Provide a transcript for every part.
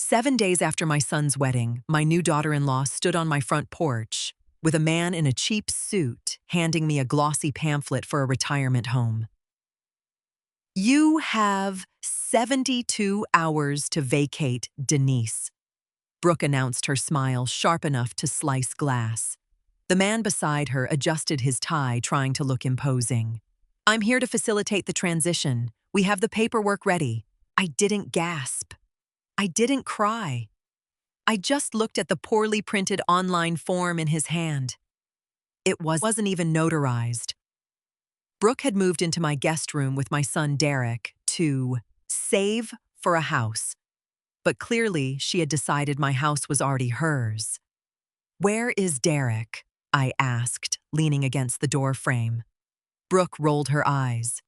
7 days after my son's wedding, my new daughter-in-law stood on my front porch with a man in a cheap suit handing me a glossy pamphlet for a retirement home. "You have 72 hours to vacate, Denise," Brooke announced, her smile sharp enough to slice glass. The man beside her adjusted his tie, trying to look imposing. "I'm here to facilitate the transition. We have the paperwork ready." I didn't gasp. I didn't cry. I just looked at the poorly printed online form in his hand. It wasn't even notarized. Brooke had moved into my guest room with my son Derek to save for a house, but clearly she had decided my house was already hers. "Where is Derek?" I asked, leaning against the door frame. Brooke rolled her eyes.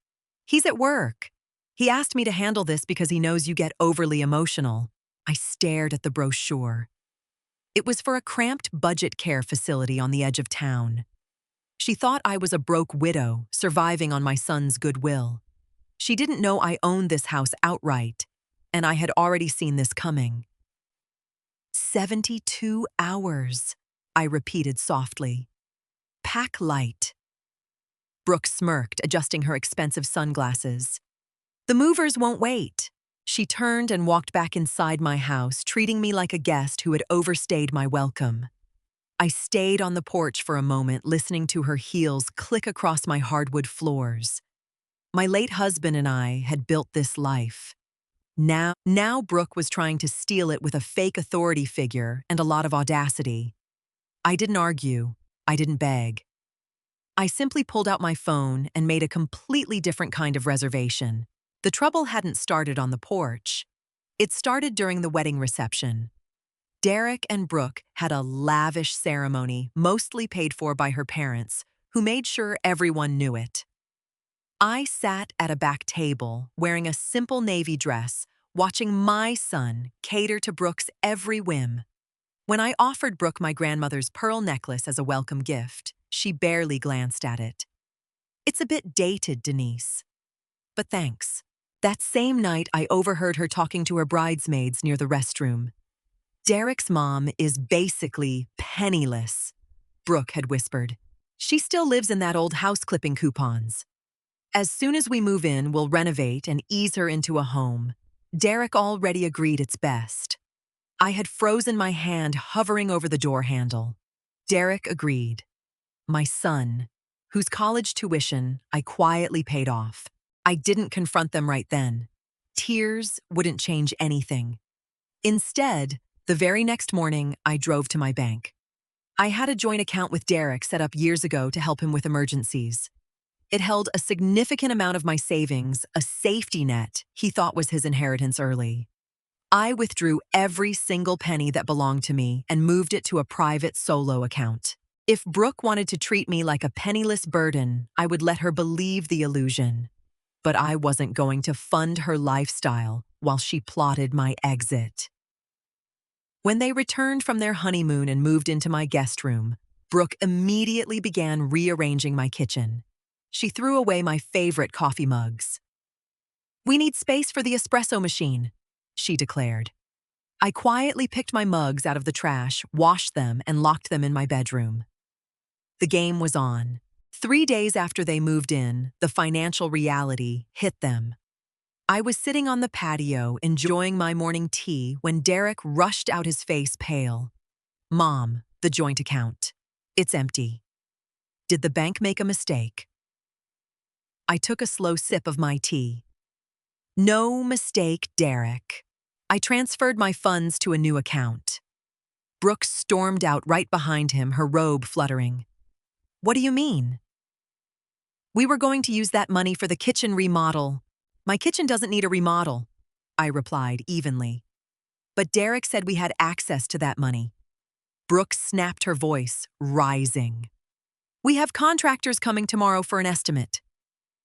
"He's at work. He asked me to handle this because he knows you get overly emotional." I stared at the brochure. It was for a cramped budget care facility on the edge of town. She thought I was a broke widow surviving on my son's goodwill. She didn't know I owned this house outright, and I had already seen this coming. 72 hours, I repeated softly. "Pack light." Brooke smirked, adjusting her expensive sunglasses. "The movers won't wait." She turned and walked back inside my house, treating me like a guest who had overstayed my welcome. I stayed on the porch for a moment, listening to her heels click across my hardwood floors. My late husband and I had built this life. Now Brooke was trying to steal it with a fake authority figure and a lot of audacity. I didn't argue. I didn't beg. I simply pulled out my phone and made a completely different kind of reservation. The trouble hadn't started on the porch. It started during the wedding reception. Derek and Brooke had a lavish ceremony, mostly paid for by her parents, who made sure everyone knew it. I sat at a back table, wearing a simple navy dress, watching my son cater to Brooke's every whim. When I offered Brooke my grandmother's pearl necklace as a welcome gift, she barely glanced at it. "It's a bit dated, Denise. But thanks." That same night, I overheard her talking to her bridesmaids near the restroom. "Derek's mom is basically penniless," Brooke had whispered. "She still lives in that old house clipping coupons. As soon as we move in, we'll renovate and ease her into a home. Derek already agreed it's best." I had frozen my hand, hovering over the door handle. Derek agreed. My son, whose college tuition I quietly paid off. I didn't confront them right then. Tears wouldn't change anything. Instead, the very next morning, I drove to my bank. I had a joint account with Derek set up years ago to help him with emergencies. It held a significant amount of my savings, a safety net he thought was his inheritance early. I withdrew every single penny that belonged to me and moved it to a private solo account. If Brooke wanted to treat me like a penniless burden, I would let her believe the illusion. But I wasn't going to fund her lifestyle while she plotted my exit. When they returned from their honeymoon and moved into my guest room, Brooke immediately began rearranging my kitchen. She threw away my favorite coffee mugs. "We need space for the espresso machine," she declared. I quietly picked my mugs out of the trash, washed them, and locked them in my bedroom. The game was on. 3 days after they moved in, the financial reality hit them. I was sitting on the patio, enjoying my morning tea, when Derek rushed out, his face pale. "Mom, the joint account. It's empty." "Did the bank make a mistake?" I took a slow sip of my tea. "No mistake, Derek. I transferred my funds to a new account." Brooke stormed out right behind him, her robe fluttering. "What do you mean?" "We were going to use that money for the kitchen remodel." "My kitchen doesn't need a remodel," I replied evenly. "But Derek said we had access to that money." Brooke snapped, her voice rising. "We have contractors coming tomorrow for an estimate."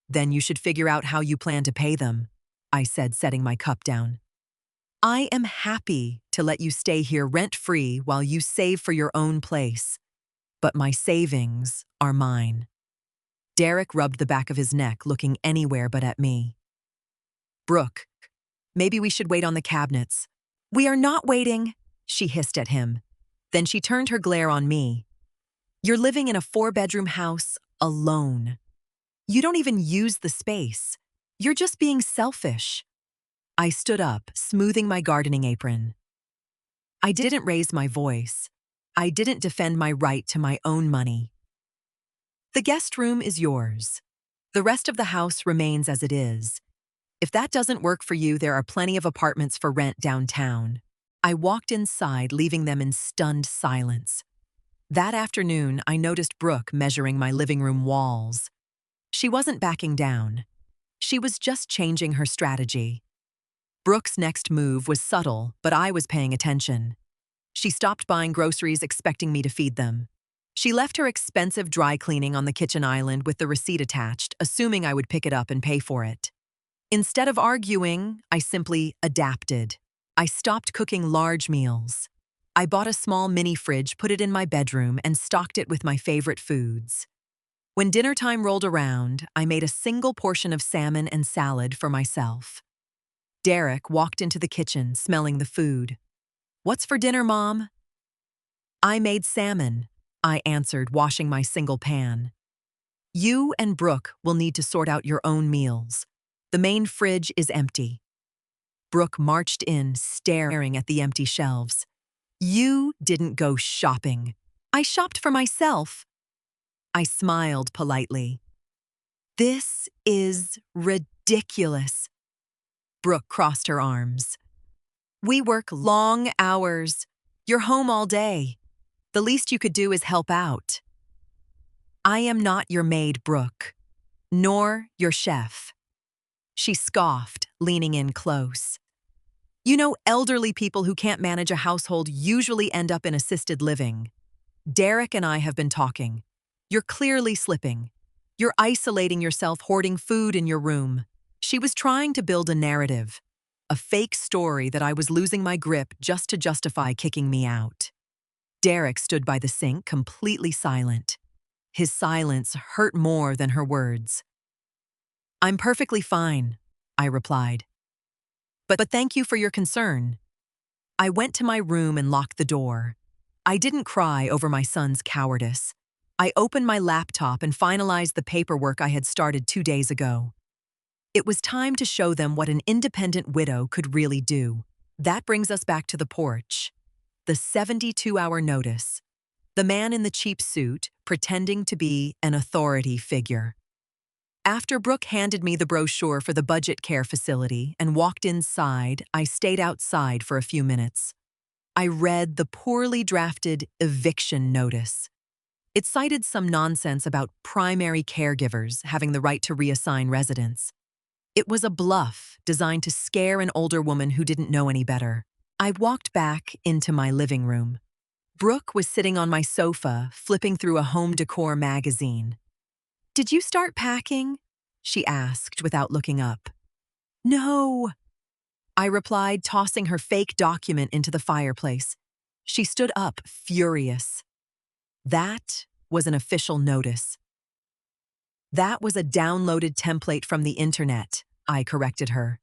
"Then you should figure out how you plan to pay them," I said, setting my cup down. "I am happy to let you stay here rent-free while you save for your own place. But my savings are mine." Derek rubbed the back of his neck, looking anywhere but at me. "Brooke, maybe we should wait on the cabinets. "We are not waiting," she hissed at him. Then she turned her glare on me. "You're living in a 4-bedroom house alone. You don't even use the space. You're just being selfish." I stood up, smoothing my gardening apron. I didn't raise my voice. I didn't defend my right to my own money. "The guest room is yours. The rest of the house remains as it is. If that doesn't work for you, there are plenty of apartments for rent downtown." I walked inside, leaving them in stunned silence. That afternoon, I noticed Brooke measuring my living room walls. She wasn't backing down. She was just changing her strategy. Brooke's next move was subtle, but I was paying attention. She stopped buying groceries expecting me to feed them. She left her expensive dry cleaning on the kitchen island with the receipt attached, assuming I would pick it up and pay for it. Instead of arguing, I simply adapted. I stopped cooking large meals. I bought a small mini fridge, put it in my bedroom, and stocked it with my favorite foods. When dinner time rolled around, I made a single portion of salmon and salad for myself. Derek walked into the kitchen, smelling the food. "What's for dinner, Mom?" "I made salmon," I answered, washing my single pan. "You and Brooke will need to sort out your own meals. The main fridge is empty." Brooke marched in, staring at the empty shelves. "You didn't go shopping." "I shopped for myself." I smiled politely. "This is ridiculous." Brooke crossed her arms. "We work long hours. You're home all day. The least you could do is help out." "I am not your maid, Brooke, nor your chef." She scoffed, leaning in close. "You know, elderly people who can't manage a household usually end up in assisted living. Derek and I have been talking. You're clearly slipping. You're isolating yourself, hoarding food in your room." She was trying to build a narrative, a fake story that I was losing my grip just to justify kicking me out. Derek stood by the sink, completely silent. His silence hurt more than her words. "I'm perfectly fine," I replied. But thank you for your concern." I went to my room and locked the door. I didn't cry over my son's cowardice. I opened my laptop and finalized the paperwork I had started 2 days ago. It was time to show them what an independent widow could really do. That brings us back to the porch. The 72-hour notice. The man in the cheap suit pretending to be an authority figure. After Brooke handed me the brochure for the budget care facility and walked inside, I stayed outside for a few minutes. I read the poorly drafted eviction notice. It cited some nonsense about primary caregivers having the right to reassign residents. It was a bluff designed to scare an older woman who didn't know any better. I walked back into my living room. Brooke was sitting on my sofa, flipping through a home decor magazine. "Did you start packing?" she asked without looking up. "No," I replied, tossing her fake document into the fireplace. She stood up, furious. "That was an official notice." "That was a downloaded template from the internet," I corrected her.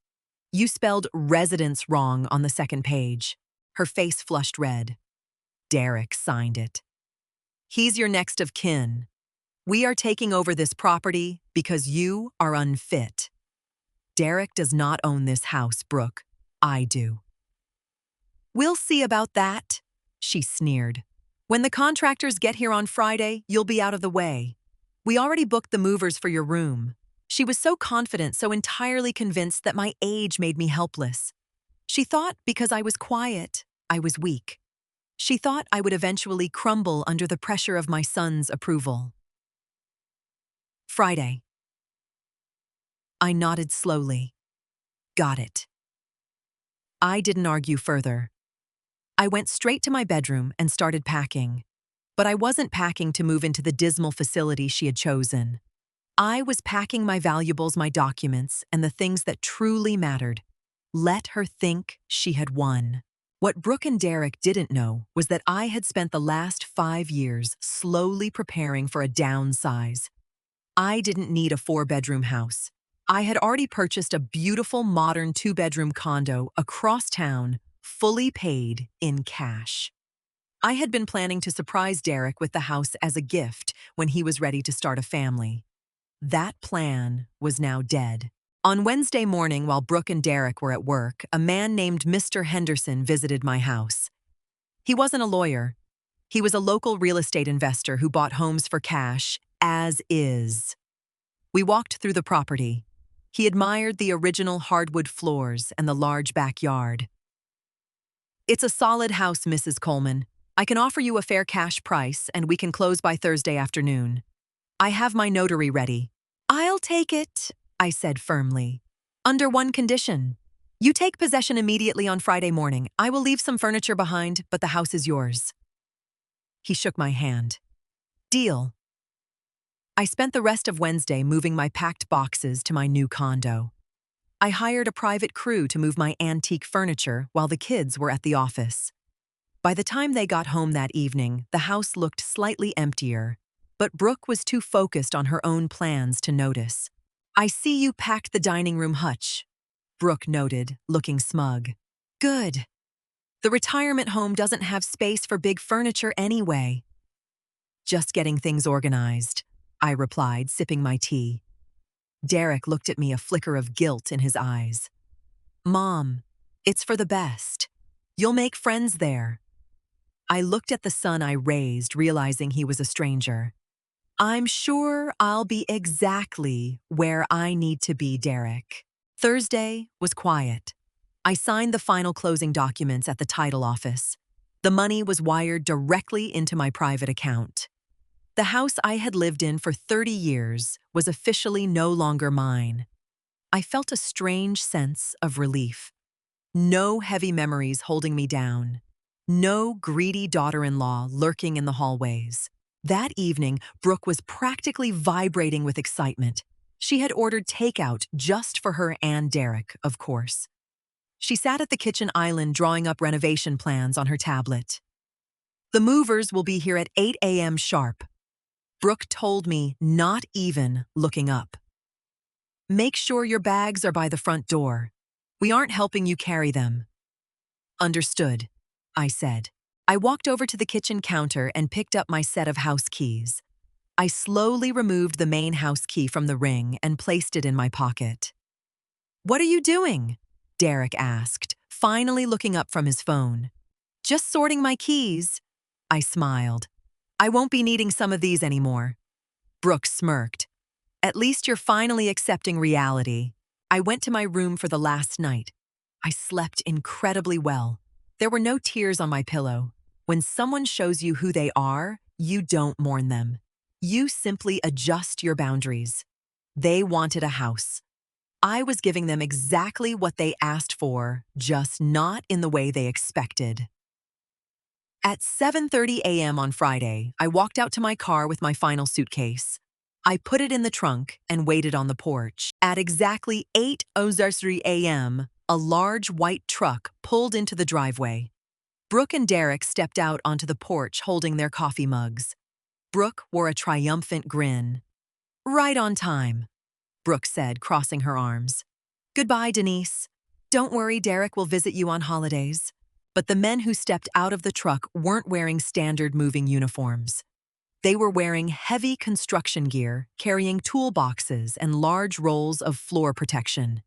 "You spelled residence wrong on the second page." Her face flushed red. "Derek signed it. He's your next of kin. We are taking over this property because you are unfit. Derek does not own this house, Brooke. I do." "We'll see about that," she sneered. "When the contractors get here on Friday, you'll be out of the way. We already booked the movers for your room." She was so confident, so entirely convinced that my age made me helpless. She thought because I was quiet, I was weak. She thought I would eventually crumble under the pressure of my son's approval. Friday. I nodded slowly. Got it. I didn't argue further. I went straight to my bedroom and started packing. But I wasn't packing to move into the dismal facility she had chosen. I was packing my valuables, my documents, and the things that truly mattered. Let her think she had won. What Brooke and Derek didn't know was that I had spent the last 5 years slowly preparing for a downsize. I didn't need a 4-bedroom house. I had already purchased a beautiful modern 2-bedroom condo across town, fully paid in cash. I had been planning to surprise Derek with the house as a gift when he was ready to start a family. That plan was now dead. On Wednesday morning, while Brooke and Derek were at work, a man named Mr. Henderson visited my house. He wasn't a lawyer. He was a local real estate investor who bought homes for cash, as is. We walked through the property. He admired the original hardwood floors and the large backyard. "It's a solid house, Mrs. Coleman. I can offer you a fair cash price, and we can close by Thursday afternoon. I have my notary ready." "I'll take it," I said firmly. "Under one condition. You take possession immediately on Friday morning. I will leave some furniture behind, but the house is yours." He shook my hand. "Deal." I spent the rest of Wednesday moving my packed boxes to my new condo. I hired a private crew to move my antique furniture while the kids were at the office. By the time they got home that evening, the house looked slightly emptier, but Brooke was too focused on her own plans to notice. "I see you packed the dining room hutch," Brooke noted, looking smug. "Good. The retirement home doesn't have space for big furniture anyway." "Just getting things organized," I replied, sipping my tea. Derek looked at me, a flicker of guilt in his eyes. "Mom, it's for the best. You'll make friends there." I looked at the son I raised, realizing he was a stranger. "I'm sure I'll be exactly where I need to be, Derek." Thursday was quiet. I signed the final closing documents at the title office. The money was wired directly into my private account. The house I had lived in for 30 years was officially no longer mine. I felt a strange sense of relief. No heavy memories holding me down. No greedy daughter-in-law lurking in the hallways. That evening, Brooke was practically vibrating with excitement. She had ordered takeout just for her and Derek, of course. She sat at the kitchen island drawing up renovation plans on her tablet. "The movers will be here at 8 a.m. sharp." Brooke told me, not even looking up. "Make sure your bags are by the front door. We aren't helping you carry them." "Understood," I said. I walked over to the kitchen counter and picked up my set of house keys. I slowly removed the main house key from the ring and placed it in my pocket. "What are you doing?" Derek asked, finally looking up from his phone. "Just sorting my keys." I smiled. "I won't be needing some of these anymore." Brooke smirked. "At least you're finally accepting reality." I went to my room for the last night. I slept incredibly well. There were no tears on my pillow. When someone shows you who they are, you don't mourn them. You simply adjust your boundaries. They wanted a house. I was giving them exactly what they asked for, just not in the way they expected. At 7:30 a.m. on Friday, I walked out to my car with my final suitcase. I put it in the trunk and waited on the porch. At exactly 8:03 a.m., a large white truck pulled into the driveway. Brooke and Derek stepped out onto the porch holding their coffee mugs. Brooke wore a triumphant grin. "Right on time," Brooke said, crossing her arms. "Goodbye, Denise. Don't worry, Derek will visit you on holidays." But the men who stepped out of the truck weren't wearing standard moving uniforms. They were wearing heavy construction gear, carrying toolboxes and large rolls of floor protection.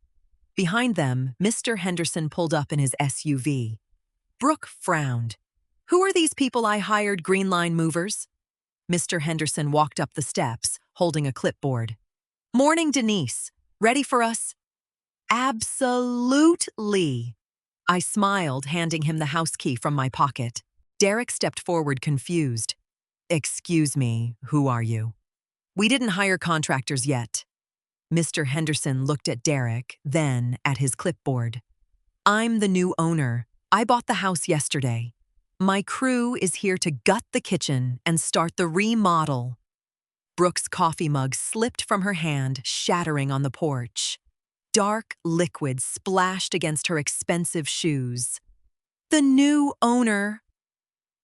Behind them, Mr. Henderson pulled up in his SUV. Brooke frowned. "Who are these people I hired, Green Line movers?" Mr. Henderson walked up the steps, holding a clipboard. "Morning, Denise. Ready for us?" "Absolutely." I smiled, handing him the house key from my pocket. Derek stepped forward, confused. "Excuse me, who are you?" "We didn't hire contractors yet." Mr. Henderson looked at Derek, then at his clipboard. "I'm the new owner. I bought the house yesterday. My crew is here to gut the kitchen and start the remodel." Brooke's coffee mug slipped from her hand, shattering on the porch. Dark liquid splashed against her expensive shoes. "The new owner?"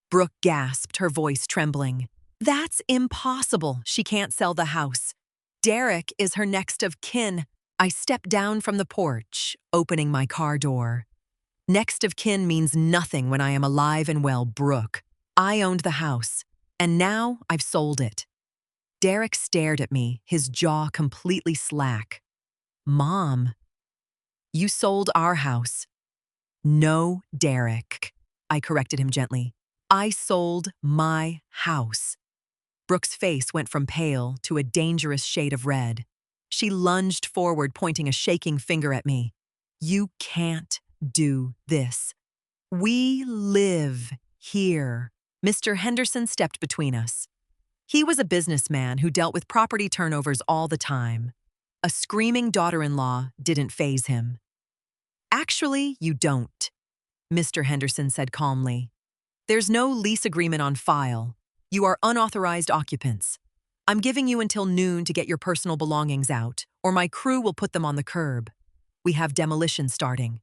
Brooke gasped, her voice trembling. "That's impossible. She can't sell the house. Derek is her next of kin." I stepped down from the porch, opening my car door. Next of kin means nothing when I am alive and well, Brooke. I owned the house, and now I've sold it. Derek stared at me, his jaw completely slack. Mom, you sold our house. No, Derek, I corrected him gently. I sold my house. Brooke's face went from pale to a dangerous shade of red. She lunged forward, pointing a shaking finger at me. You can't do this. We live here. Mr. Henderson stepped between us. He was a businessman who dealt with property turnovers all the time. A screaming daughter-in-law didn't faze him. Actually, you don't, Mr. Henderson said calmly. There's no lease agreement on file. You are unauthorized occupants. I'm giving you until noon to get your personal belongings out, or my crew will put them on the curb. We have demolition starting.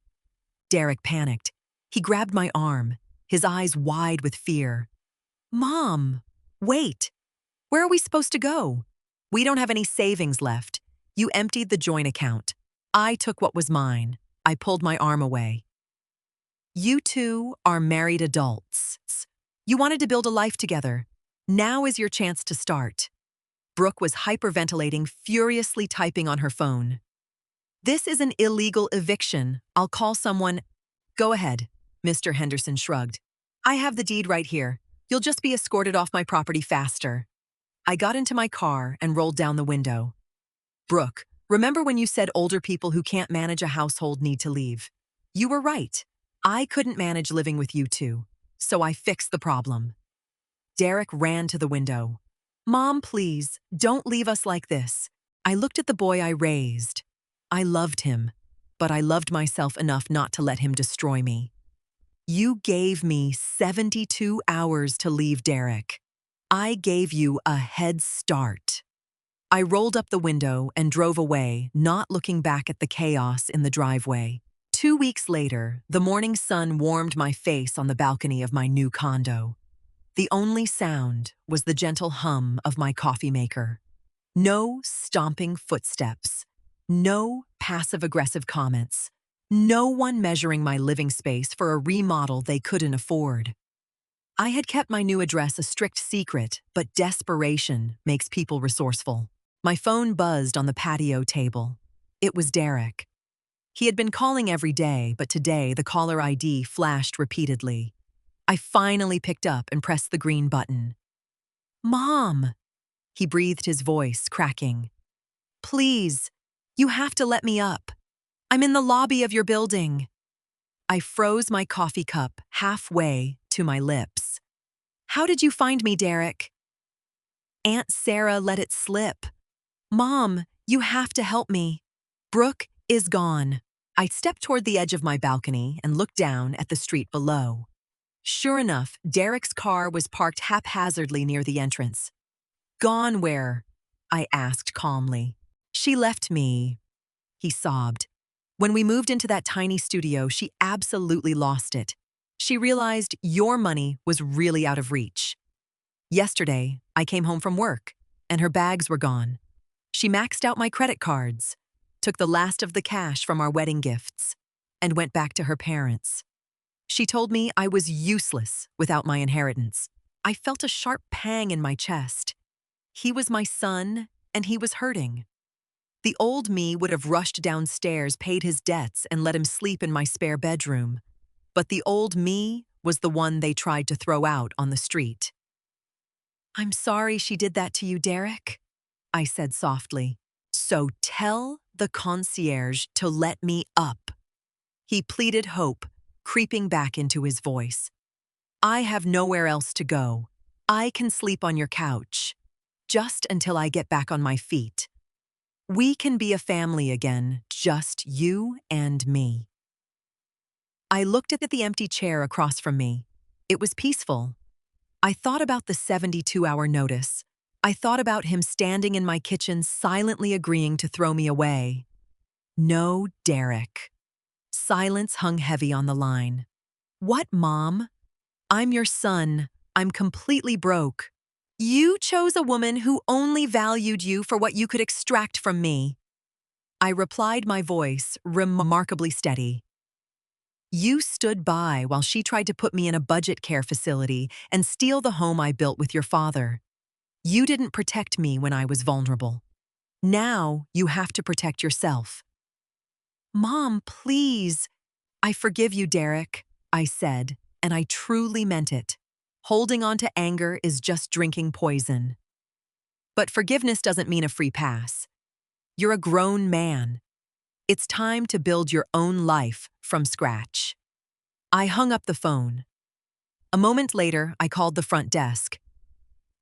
Derek panicked. He grabbed my arm, his eyes wide with fear. Mom, wait. Where are we supposed to go? We don't have any savings left. You emptied the joint account. I took what was mine. I pulled my arm away. You two are married adults. You wanted to build a life together. Now is your chance to start. Brooke was hyperventilating, furiously typing on her phone. This is an illegal eviction. I'll call someone. Go ahead, Mr. Henderson shrugged. I have the deed right here. You'll just be escorted off my property faster. I got into my car and rolled down the window. Brooke, remember when you said older people who can't manage a household need to leave? You were right. I couldn't manage living with you two, so I fixed the problem. Derek ran to the window. Mom, please, don't leave us like this. I looked at the boy I raised. I loved him, but I loved myself enough not to let him destroy me. You gave me 72 hours to leave, Derek. I gave you a head start. I rolled up the window and drove away, not looking back at the chaos in the driveway. 2 weeks later, the morning sun warmed my face on the balcony of my new condo. The only sound was the gentle hum of my coffee maker. No stomping footsteps. No passive-aggressive comments. No one measuring my living space for a remodel they couldn't afford. I had kept my new address a strict secret, but desperation makes people resourceful. My phone buzzed on the patio table. It was Derek. He had been calling every day, but today the caller ID flashed repeatedly. I finally picked up and pressed the green button. Mom, he breathed, his voice cracking. Please, you have to let me up. I'm in the lobby of your building. I froze my coffee cup halfway to my lips. How did you find me, Derek? Aunt Sarah let it slip. Mom, you have to help me. Brooke is gone. I stepped toward the edge of my balcony and looked down at the street below. Sure enough, Derek's car was parked haphazardly near the entrance. Gone where? I asked calmly. She left me, he sobbed. When we moved into that tiny studio, she absolutely lost it. She realized your money was really out of reach. Yesterday, I came home from work, and her bags were gone. She maxed out my credit cards, took the last of the cash from our wedding gifts, and went back to her parents. She told me I was useless without my inheritance. I felt a sharp pang in my chest. He was my son, and he was hurting. The old me would have rushed downstairs, paid his debts, and let him sleep in my spare bedroom. But the old me was the one they tried to throw out on the street. I'm sorry she did that to you, Derek, I said softly. So tell the concierge to let me up. He pleaded, hope creeping back into his voice. I have nowhere else to go. I can sleep on your couch, just until I get back on my feet. We can be a family again, just you and me. I looked at the empty chair across from me. It was peaceful. I thought about the 72-hour notice. I thought about him standing in my kitchen, silently agreeing to throw me away. No, Derek. Silence hung heavy on the line. What, Mom? I'm your son. I'm completely broke. You chose a woman who only valued you for what you could extract from me. I replied, my voice remarkably steady. You stood by while she tried to put me in a budget care facility and steal the home I built with your father. You didn't protect me when I was vulnerable. Now you have to protect yourself. Mom, please. I forgive you, Derek, I said, and I truly meant it. Holding on to anger is just drinking poison. But forgiveness doesn't mean a free pass. You're a grown man. It's time to build your own life from scratch. I hung up the phone. A moment later, I called the front desk.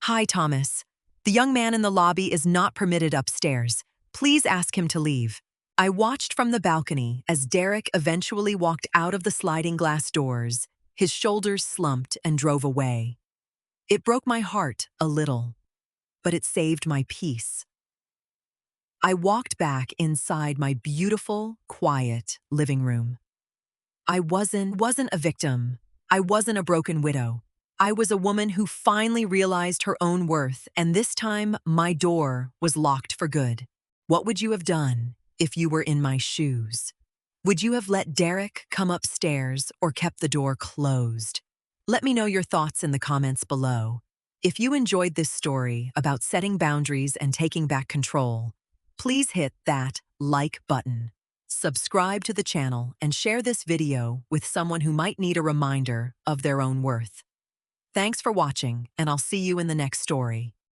Hi, Thomas. The young man in the lobby is not permitted upstairs. Please ask him to leave. I watched from the balcony as Derek eventually walked out of the sliding glass doors. His shoulders slumped and drove away. It broke my heart a little, but it saved my peace. I walked back inside my beautiful, quiet living room. I wasn't a victim. I wasn't a broken widow. I was a woman who finally realized her own worth, and this time my door was locked for good. What would you have done if you were in my shoes? Would you have let Derek come upstairs or kept the door closed? Let me know your thoughts in the comments below. If you enjoyed this story about setting boundaries and taking back control, please hit that like button. Subscribe to the channel and share this video with someone who might need a reminder of their own worth. Thanks for watching, and I'll see you in the next story.